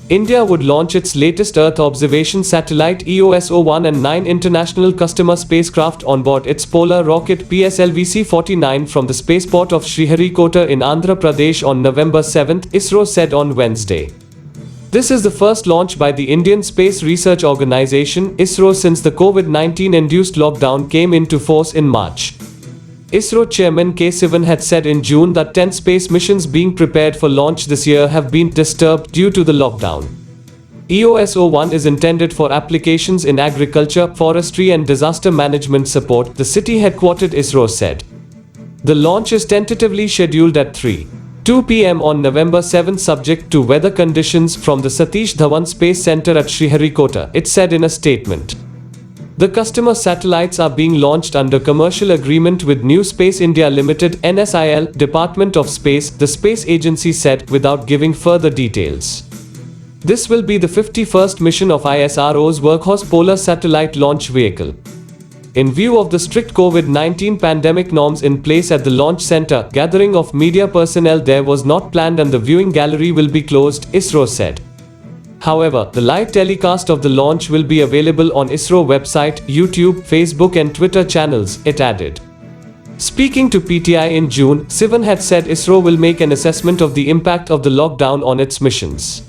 India would launch its latest Earth observation satellite EOS-01 and 9 international customer spacecraft on board its polar rocket PSLV-C-49 from the spaceport of Sriharikota in Andhra Pradesh on November 7, ISRO said on Wednesday. This is the first launch by the Indian Space Research Organisation (ISRO) since the COVID-19-induced lockdown came into force in March. ISRO Chairman K. Sivan had said in June that 10 space missions being prepared for launch this year have been disturbed due to the lockdown. EOS-01 is intended for applications in agriculture, forestry and disaster management support, the city-headquartered ISRO said. The launch is tentatively scheduled at 3:02 p.m. on November 7 subject to weather conditions from the Satish Dhawan Space Center at Sriharikota, it said in a statement. The customer satellites are being launched under commercial agreement with New Space India Limited (NSIL), Department of Space, the space agency said, without giving further details. This will be the 51st mission of ISRO's Workhorse Polar Satellite Launch Vehicle. In view of the strict COVID-19 pandemic norms in place at the launch center, gathering of media personnel there was not planned and the viewing gallery will be closed, ISRO said. However, the live telecast of the launch will be available on ISRO website, YouTube, Facebook and Twitter channels, it added. Speaking to PTI in June, Sivan had said ISRO will make an assessment of the impact of the lockdown on its missions.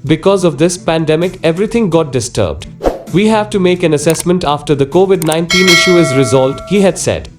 Because of this pandemic, everything got disturbed. We have to make an assessment after the COVID-19 issue is resolved, he had said.